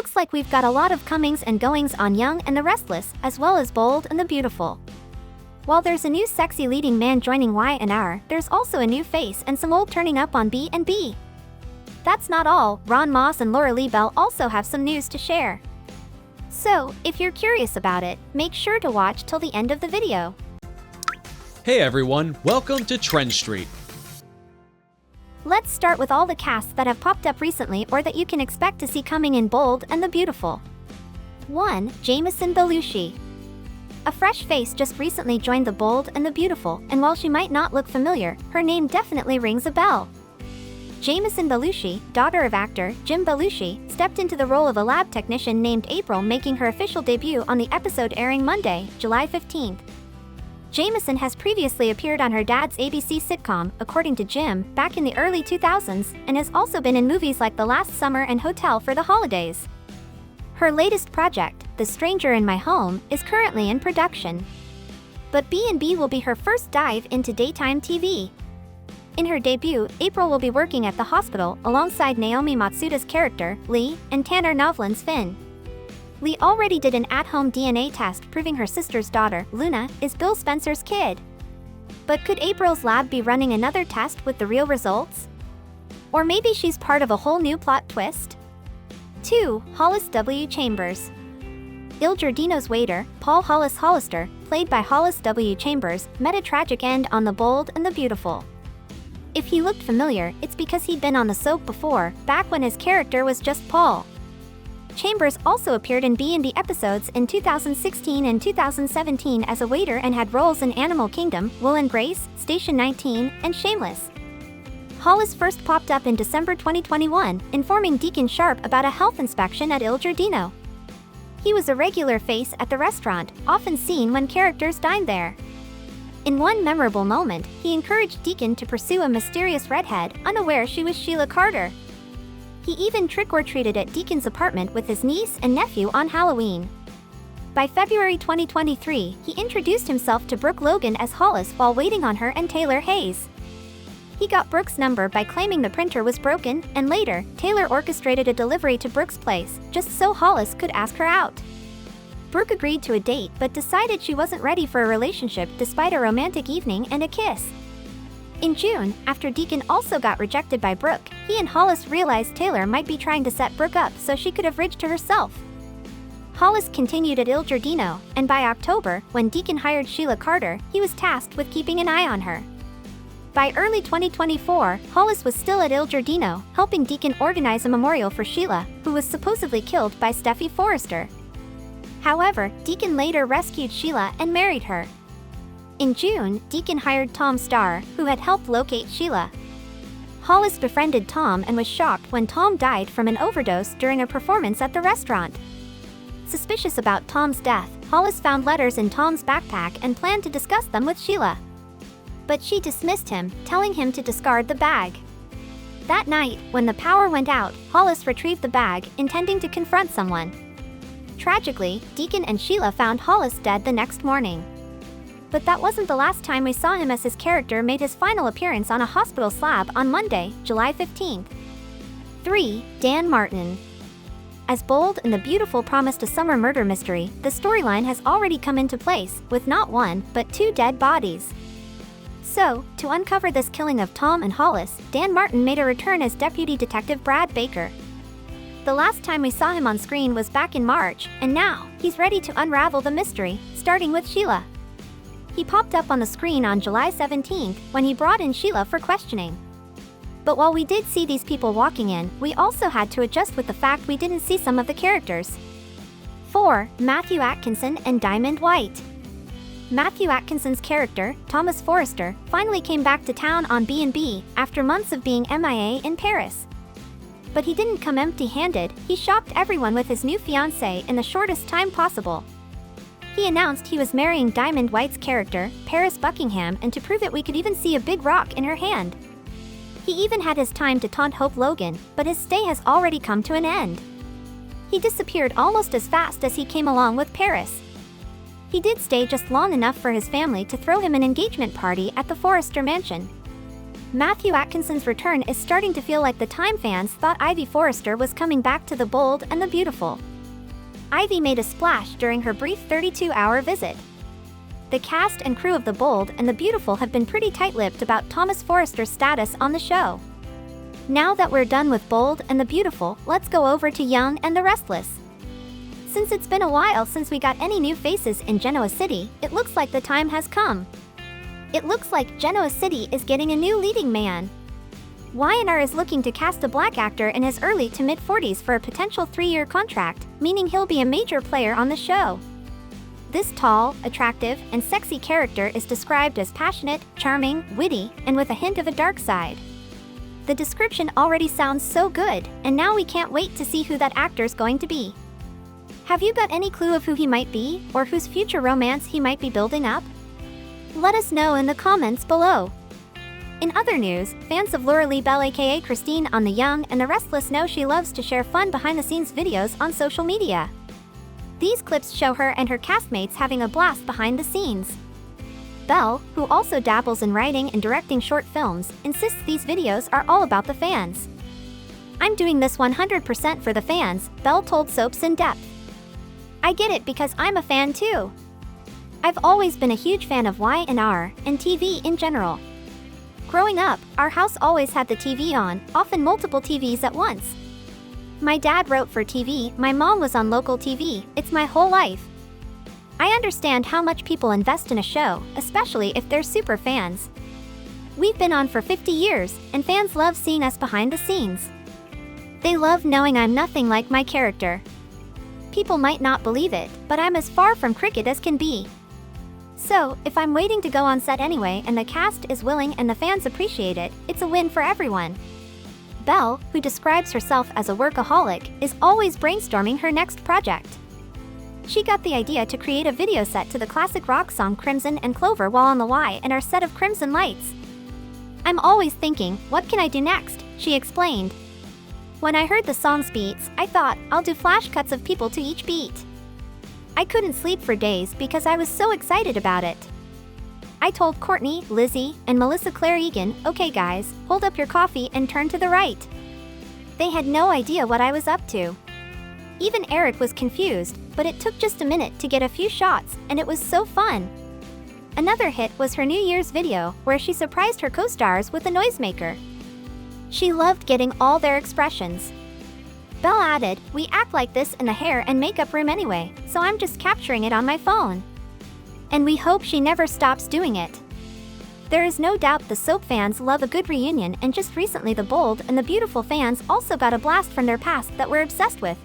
looks like we've got a lot of comings and goings on Young and the Restless, as well as Bold and the Beautiful. While there's a new sexy leading man joining Y&R, there's also a new face and some old turning up on B&B. That's not all, Ronn Moss and Lauralee Bell also have some news to share. So, if you're curious about it, make sure to watch till the end of the video. Hey everyone, welcome to TrendStreet. Let's start with all the casts that have popped up recently or that you can expect to see coming in Bold and the Beautiful. 1. Jamison Belushi. A fresh face just recently joined the Bold and the Beautiful, and while she might not look familiar, her name definitely rings a bell. Jamison Belushi, daughter of actor Jim Belushi, stepped into the role of a lab technician named April, making her official debut on the episode airing Monday, July 15th. Jamison has previously appeared on her dad's ABC sitcom, According to Jim, back in the early 2000s, and has also been in movies like The Last Summer and Hotel for the Holidays. Her latest project, The Stranger in My Home, is currently in production. But B&B will be her first dive into daytime TV. In her debut, April will be working at the hospital alongside Naomi Matsuda's character, Lee, and Tanner Novlan's Finn. Lee already did an at-home DNA test proving her sister's daughter, Luna, is Bill Spencer's kid. But could April's lab be running another test with the real results? Or maybe she's part of a whole new plot twist? 2. Hollis W. Chambers. Il Giardino's waiter, Paul Hollis Hollister, played by Hollis W. Chambers, met a tragic end on The Bold and the Beautiful. If he looked familiar, it's because he'd been on the soap before, back when his character was just Paul. Chambers also appeared in B&B episodes in 2016 and 2017 as a waiter and had roles in Animal Kingdom, Will and Grace, Station 19, and Shameless. Hollis first popped up in December 2021, informing Deacon Sharp about a health inspection at Il Giardino. He was a regular face at the restaurant, often seen when characters dined there. In one memorable moment, he encouraged Deacon to pursue a mysterious redhead, unaware she was Sheila Carter. He even trick-or-treated at Deacon's apartment with his niece and nephew on Halloween. By February 2023, he introduced himself to Brooke Logan as Hollis while waiting on her and Taylor Hayes. He got Brooke's number by claiming the printer was broken, and later, Taylor orchestrated a delivery to Brooke's place, just so Hollis could ask her out. Brooke agreed to a date but decided she wasn't ready for a relationship despite a romantic evening and a kiss. In June, after Deacon also got rejected by Brooke, he and Hollis realized Taylor might be trying to set Brooke up so she could have ridged to herself. Hollis continued at Il Giardino, and by October, when Deacon hired Sheila Carter, he was tasked with keeping an eye on her. By early 2024, Hollis was still at Il Giardino, helping Deacon organize a memorial for Sheila, who was supposedly killed by Steffi Forrester. However, Deacon later rescued Sheila and married her. In June, Deacon hired Tom Starr, who had helped locate Sheila. Hollis befriended Tom and was shocked when Tom died from an overdose during a performance at the restaurant. Suspicious about Tom's death, Hollis found letters in Tom's backpack and planned to discuss them with Sheila. But she dismissed him, telling him to discard the bag. That night, when the power went out, Hollis retrieved the bag, intending to confront someone. Tragically, Deacon and Sheila found Hollis dead the next morning. But that wasn't the last time we saw him, as his character made his final appearance on a hospital slab on Monday, July 15th. 3. Dan Martin. As Bold and the Beautiful promised a summer murder mystery, the storyline has already come into place, with not one, but 2 dead bodies. So, to uncover this killing of Tom and Hollis, Dan Martin made a return as Deputy Detective Brad Baker. The last time we saw him on screen was back in March, and now, he's ready to unravel the mystery, starting with Sheila. He popped up on the screen on July 17th, when he brought in Sheila for questioning. But while we did see these people walking in, we also had to adjust with the fact we didn't see some of the characters. 4. Matthew Atkinson and Diamond White. Matthew Atkinson's character, Thomas Forrester, finally came back to town on B&B, after months of being MIA in Paris. But he didn't come empty-handed, he shocked everyone with his new fiancée in the shortest time possible. He announced he was marrying Diamond White's character, Paris Buckingham, and to prove it we could even see a big rock in her hand. He even had his time to taunt Hope Logan, but his stay has already come to an end. He disappeared almost as fast as he came along with Paris. He did stay just long enough for his family to throw him an engagement party at the Forrester mansion. Matthew Atkinson's return is starting to feel like the time fans thought Ivy Forrester was coming back to The Bold and the Beautiful. Ivy made a splash during her brief 32-hour visit. The cast and crew of The Bold and the Beautiful have been pretty tight-lipped about Thomas Forrester's status on the show. Now that we're done with Bold and the Beautiful, let's go over to Young and the Restless. Since it's been a while since we got any new faces in Genoa City, it looks like the time has come. It looks like Genoa City is getting a new leading man. Y&R is looking to cast a black actor in his early to mid-40s for a potential 3-year contract, meaning he'll be a major player on the show. This tall, attractive, and sexy character is described as passionate, charming, witty, and with a hint of a dark side. The description already sounds so good, and now we can't wait to see who that actor's going to be. Have you got any clue of who he might be, or whose future romance he might be building up? Let us know in the comments below. In other news, fans of Lauralee Bell aka Christine on The Young and the Restless know she loves to share fun behind-the-scenes videos on social media. These clips show her and her castmates having a blast behind the scenes. Bell, who also dabbles in writing and directing short films, insists these videos are all about the fans. "I'm doing this 100% for the fans," Bell told Soaps in Depth. "I get it because I'm a fan too. I've always been a huge fan of Y&R and TV in general. Growing up, our house always had the TV on, often multiple TVs at once. My dad wrote for TV, my mom was on local TV, it's my whole life. I understand how much people invest in a show, especially if they're super fans. We've been on for 50 years, and fans love seeing us behind the scenes. They love knowing I'm nothing like my character. People might not believe it, but I'm as far from cricket as can be. So, if I'm waiting to go on set anyway and the cast is willing and the fans appreciate it, it's a win for everyone." Belle, who describes herself as a workaholic, is always brainstorming her next project. She got the idea to create a video set to the classic rock song Crimson and Clover while on the Y&R set of Crimson Lights. "I'm always thinking, what can I do next?" she explained. "When I heard the song's beats, I thought, I'll do flash cuts of people to each beat. I couldn't sleep for days because I was so excited about it. I told Courtney, Lizzie, and Melissa Claire Egan, okay guys, hold up your coffee and turn to the right. They had no idea what I was up to. Even Eric was confused, but it took just a minute to get a few shots, and it was so fun." Another hit was her New Year's video, where she surprised her co-stars with a noisemaker. She loved getting all their expressions. Belle added, "We act like this in the hair and makeup room anyway, so I'm just capturing it on my phone. And we hope she never stops doing it." There is no doubt the soap fans love a good reunion, and just recently The Bold and the Beautiful fans also got a blast from their past that we're obsessed with.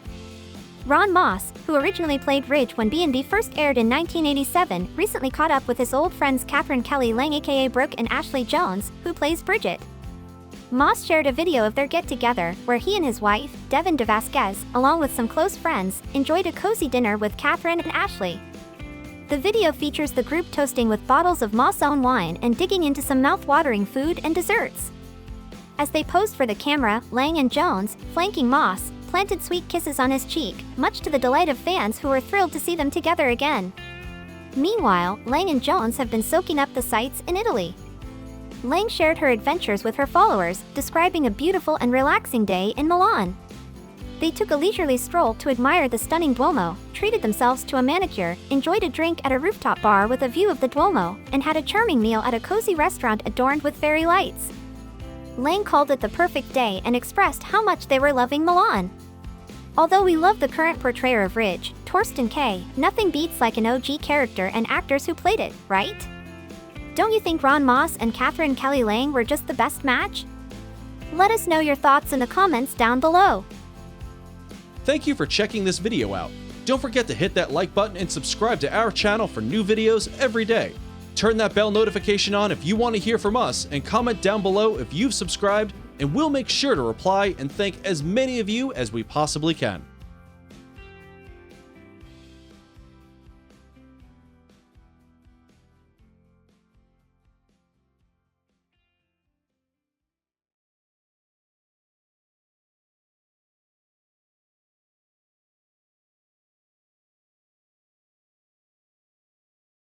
Ron Moss, who originally played Ridge when B&B first aired in 1987, recently caught up with his old friends Catherine Kelly Lang aka Brooke and Ashley Jones, who plays Bridget. Moss shared a video of their get-together, where he and his wife, Devin DeVasquez, along with some close friends, enjoyed a cozy dinner with Catherine and Ashley. The video features the group toasting with bottles of Moss' own wine and digging into some mouth-watering food and desserts. As they posed for the camera, Lang and Jones, flanking Moss, planted sweet kisses on his cheek, much to the delight of fans who were thrilled to see them together again. Meanwhile, Lang and Jones have been soaking up the sights in Italy. Lang shared her adventures with her followers, describing a beautiful and relaxing day in Milan. They took a leisurely stroll to admire the stunning Duomo, treated themselves to a manicure, enjoyed a drink at a rooftop bar with a view of the Duomo, and had a charming meal at a cozy restaurant adorned with fairy lights. Lang called it the perfect day and expressed how much they were loving Milan. Although we love the current portrayer of Ridge, Torsten K., nothing beats like an OG character and actors who played it, right? Don't you think Ron Moss and Catherine Kelly Lang were just the best match? Let us know your thoughts in the comments down below. Thank you for checking this video out. Don't forget to hit that like button and subscribe to our channel for new videos every day. Turn that bell notification on if you want to hear from us, and comment down below if you've subscribed, and we'll make sure to reply and thank as many of you as we possibly can.